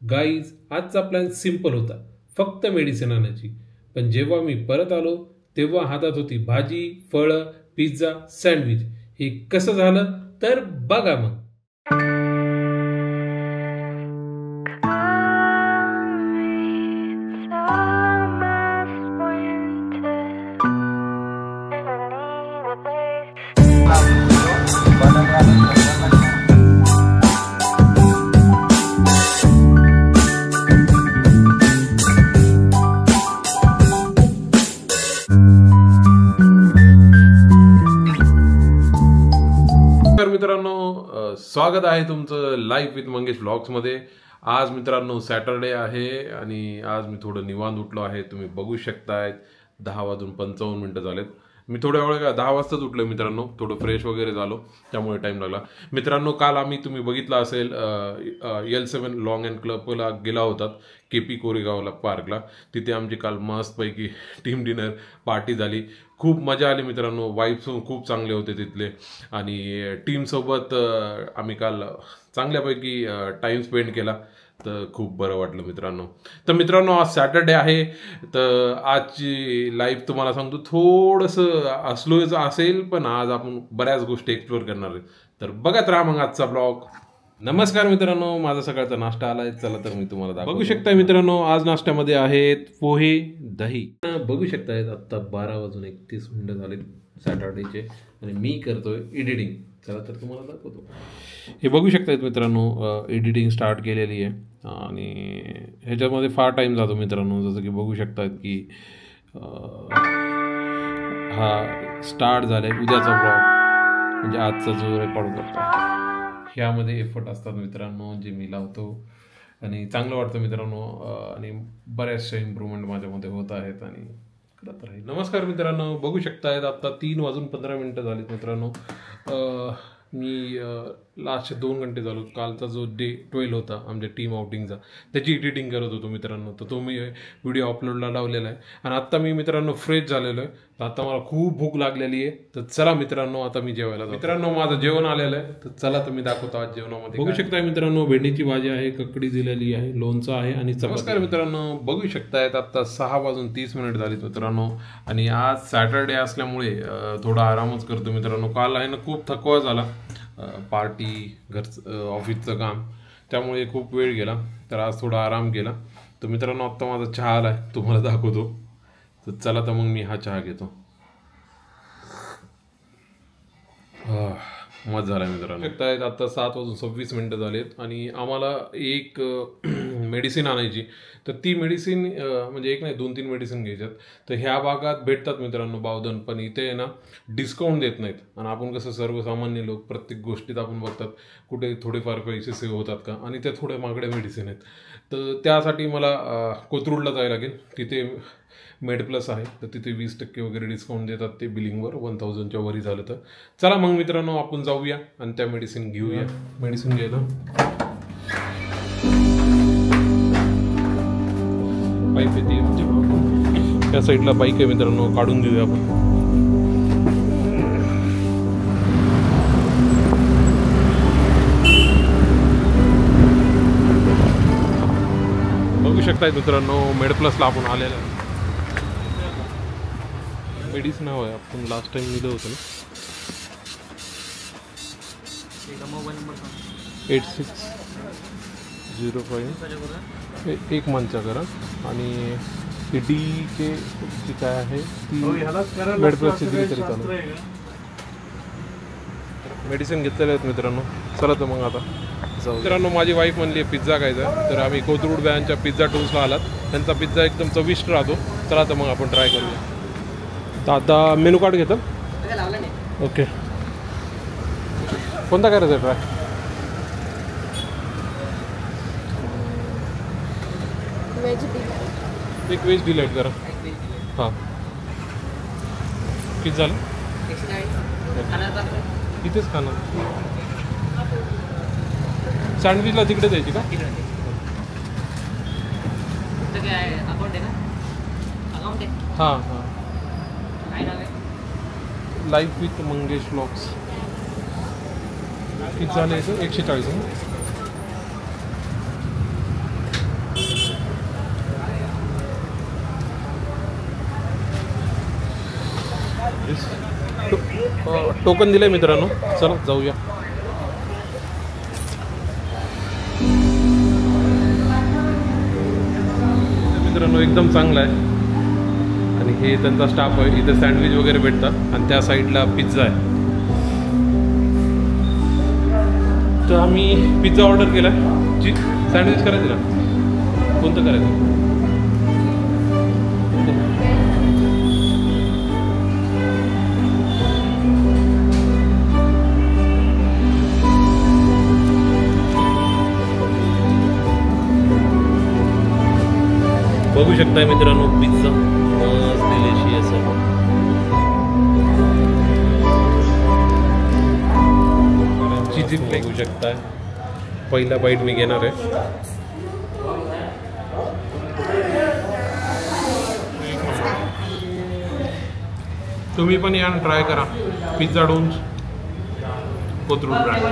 Guys आजचा plan simple होता, फक्त मेडिसिन आणायची. पण जेव्हा मी परत आलो तेव्हा हातात होती भाजी, फळं, पिझ्झा, सँडविच. हे कसं झालं तर बघा मग. मित्रांनो, स्वागत आहे तुमचं लाईव्ह विथ मंगेश ब्लॉग्समध्ये. आज मित्रांनो सॅटरडे आहे आणि आज मी थोडं निवांत उठलो आहे. तुम्ही बघू शकताय 10:55 झालेत. मी थोड्या वेळ 10 वाजताच उठलो मित्रांनो. थोडं फ्रेश वगैरे झालो, त्यामुळे टाईम लागला. मित्रांनो, काल आम्ही तुम्ही बघितलं असेल L7 लॉंग अँड क्लबला गेला होतात, KP कोरेगावला पार्कला. तिथे आमची काल मस्तपैकी टीम डिनर पार्टी झाली. खूप मजा आली मित्रांनो. वाईब्स खूप चांगले होते तिथले आणि टीमसोबत आम्ही काल चांगल्यापैकी टाईम स्पेंड केला. तर खूप बरं वाटलं मित्रांनो. तर मित्रांनो, आज सॅटरडे आहे. तर आजची लाईफ तुम्हाला सांगतो थोडंसं स्लोच असेल, पण आज आपण बऱ्याच गोष्टी एक्सप्लोअर करणार आहे. तर बघत राहा मग आजचा ब्लॉग. नमस्कार मित्रांनो, माझा सकाळचा नाश्ता आलाय. चला तर मी तुम्हाला बघू शकताय मित्रांनो, आज नाश्त्यामध्ये आहेत पोहे, दही. बघू शकताय आत्ता 12:31 झालेत सॅटर्डेचे आणि मी करतोय एडिटिंग. चला तर तुम्हाला दाखवतो. हे बघू शकतायत मित्रांनो, एडिटिंग स्टार्ट केलेली आहे आणि ह्याच्यामध्ये फार टाईम जातो मित्रांनो. जसं की बघू शकतात की हा स्टार्ट झालाय उद्याचा ब्लॉग, म्हणजे आजचा जो रेकॉर्ड करतो ह्यामध्ये एफर्ट असतात मित्रांनो, जे मी लावतो आणि चांगलं वाटतं मित्रांनो. आणि बऱ्याचशा इम्प्रूव्हमेंट माझ्यामध्ये होत आहेत आणि करत राहील. नमस्कार मित्रांनो, बघू शकतायत आत्ता 3:15 झालेत मित्रांनो. मी लास्टचे 2 घंटे झालो. कालचा जो डे 12 होता आमच्या टीम आउटिंगचा, त्याची एडिटिंग करत होतो मित्रांनो. तर तो मी व्हिडिओ अपलोडला लावलेला आहे आणि आत्ता मी मित्रांनो फ्रेश झालेलो आहे. तर आता मला खूप भूक लागलेली आहे. तर चला मित्रांनो, आता मी जेवायला मित्रांनो माझं जेवण आलेलं आहे. तर चला तर मी दाखवतो आज जेवणामध्ये. बघू शकताय मित्रांनो, भेंडीची भाजी आहे, ककडी दिलेली आहे, लोणचं आहे आणि नमस्कार मित्रांनो, बघू शकतायत आत्ता 6:30 झालीत मित्रांनो. आणि आज सॅटरडे असल्यामुळे थोडा आरामच करतो मित्रांनो. काल आहे ना खूप थकवा झाला, पार्टी, ऑफिसचं काम, त्यामुळे खूप वेळ गेला. तर आज थोडा आराम केला. तर मित्रांनो, आत्ता माझा चहा आला आहे, तुम्हाला दाखवतो. तर चला तर मग मी हा चहा घेतो. मजा झाला मित्रांनो. शकतायत आत्ता 7:26 झालेत आणि आम्हाला एक मेडिसिन आणायची. तर ती मेडिसिन म्हणजे एक नाही 2-3 मेडिसिन घ्यायच्यात. तर ह्या भागात भेटतात मित्रांनो बावधन, पण इथे आहे ना डिस्काउंट देत नाहीत. आणि आपण कसं सर्वसामान्य लोक प्रत्येक गोष्टीत आपण बघतात कुठे थोडेफार पैसे सेव्ह होतात का, आणि त्या थोड्या महागड्या मेडिसिन आहेत. तर त्यासाठी मला कोथरूडला जायला लागेल. तिथे मेडप्लस आहे, तर तिथे 20% वगैरे डिस्काउंट देतात ते बिलिंगवर. 1000च्या वरी झालं तर. चला मग मित्रांनो, आपण जाऊया आणि त्या मेडिसिन घेऊया. मेडिसिन घ्यायला पाईप येते म्हणजे त्या साईडला बाईक आहे मित्रांनो, काढून घेऊया आपण. बघू शकताय मित्रांनो, मेडप्लसला आपण आलेलं आहे. मेडिसिन हवं आहे, आपण लास्ट टाइम दिलं होतं ना. 8605 एक मंचा करा. आणि ती DK ची काय आहे ती मेडप्लसची दिली तरी चालू. मेडिसिन घेतलेले आहेत मित्रांनो. चला तर मग आता मित्रांनो, माझी वाईफ म्हणली पिझ्झा खायचा, तर आम्ही कोथरूड बँकच्या पिझ्झा टूल्सला आलात. त्यांचा पिझ्झा एकदम चविष्ट राहतो. चला तर मग आपण ट्राय करूया. तर आता मेनू कार्ड घेतो. ओके, कोणता करायचा ट्राय? एक व्हेज डिलाईट करा. हां, किती झालं? इथेच खाणार. सँडविचला तिकडे द्यायची का? हां हां, लाईव्ह विथ मंगेश ब्लॉग्स. किती झाले याचं? 140. टोकन दिलंय मित्रांनो, चला जाऊया. मित्रांनो एकदम चांगला आहे आणि हे त्यांचा स्टाफ आहे. इथे सँडविच वगैरे भेटतात आणि त्या साईडला पिझ्झा आहे. तर आम्ही पिझ्झा ऑर्डर केला. सँडविच करायचं ना, कोणतं करायचं? बघू शकताय मित्रांनो पिझ्झा मस्त डिलिशियस आहे. चीजी फ्लेक बघू शकताय. पहिला बाईट मी घेणार आहे. तुम्ही पण या ट्राय करा पिझ्झा डोन्स कोथरूड ब्रँड.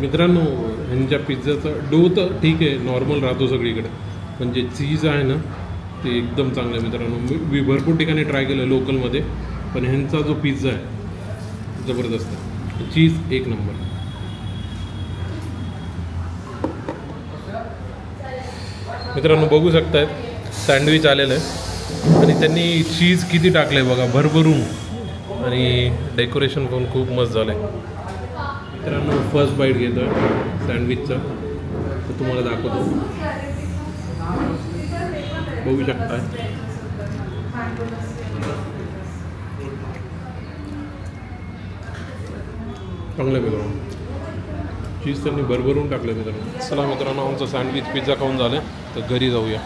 मित्रांनो ह्यांच्या पिझ्झाचा डो तर ठीक आहे, नॉर्मल राहतो सगळीकडे, पण जे चीज आहे ना ते एकदम चांगलं आहे मित्रांनो. मी भरपूर ठिकाणी ट्राय केलं लोकलमध्ये, पण ह्यांचा जो पिझ्झा आहे जबरदस्त आहे. चीज एक नंबर. मित्रांनो बघू शकतायत सँडविच आलेलं आहे आणि त्यांनी चीज किती टाकलं आहे बघा, भरभरून, आणि डेकोरेशन पण खूप मस्त झालं आहे. मित्रांनो फर्स्ट बाईट घेतो आहे सँडविचचा, तर तुम्हाला दाखवतो. बघू शकताय चांगलं मित्रांनो, चीज त्यांनी भरभरून टाकलं मित्रांनो. चला मित्रांनो आमचं सँडविच पिझ्झा खाऊन झालं, तर घरी जाऊया.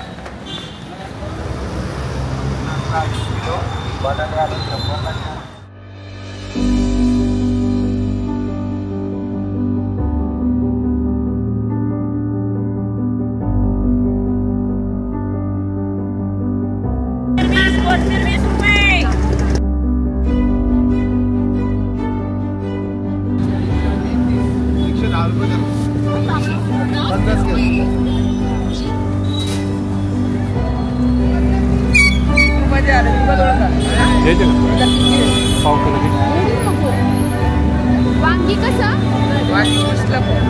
वांगी कसं?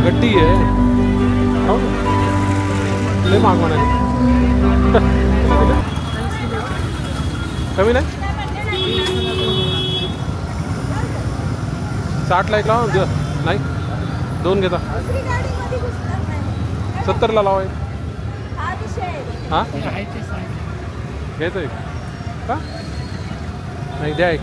गट्टी आहे, लय महाग म्हणाले. कमी नाही, 60ला एक लावा. नाही 2 घेता, 70ला लावा. हां घ्यायचं एक का? नाही द्या एक.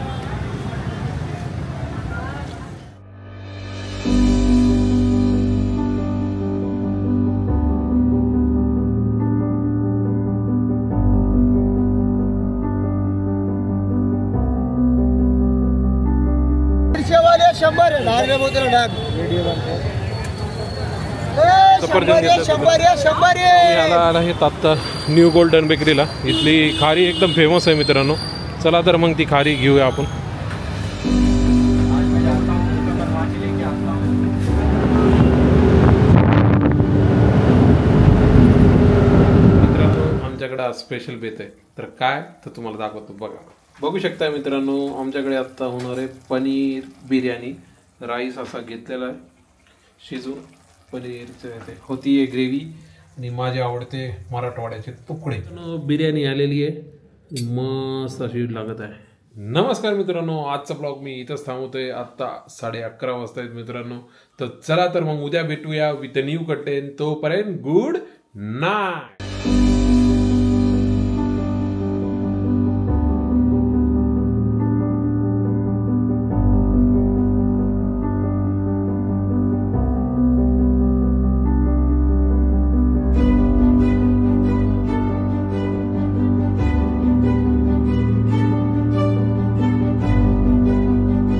आला आहेत आत्ता न्यू गोल्डन बेकरीला. इथली खारी एकदम फेमस आहे मित्रांनो. चला तर मग ती खारी घेऊया आपण. मित्रांनो आमच्याकडे आज स्पेशल बेत आहे, तर काय तर तुम्हाला दाखवतो बघा. बघू शकता मित्रांनो आमच्याकडे आत्ता होणार आहे पनीर बिर्याणी. राईस असा घेतलेला आहे शिजून, पनीरचं होती आहे ग्रेव्ही, आणि माझे आवडते मराठवाड्याचे तुकडे. बिर्याणी आलेली आहे, मस्त अशी लागत आहे. नमस्कार मित्रांनो, आजचा ब्लॉग मी इथंच थांबवतोय. आत्ता 11:30 वाजता आहेत मित्रांनो. तर चला तर मग उद्या भेटूया विथ न्यू कंटेंट. तोपर्यंत गुड नाईट.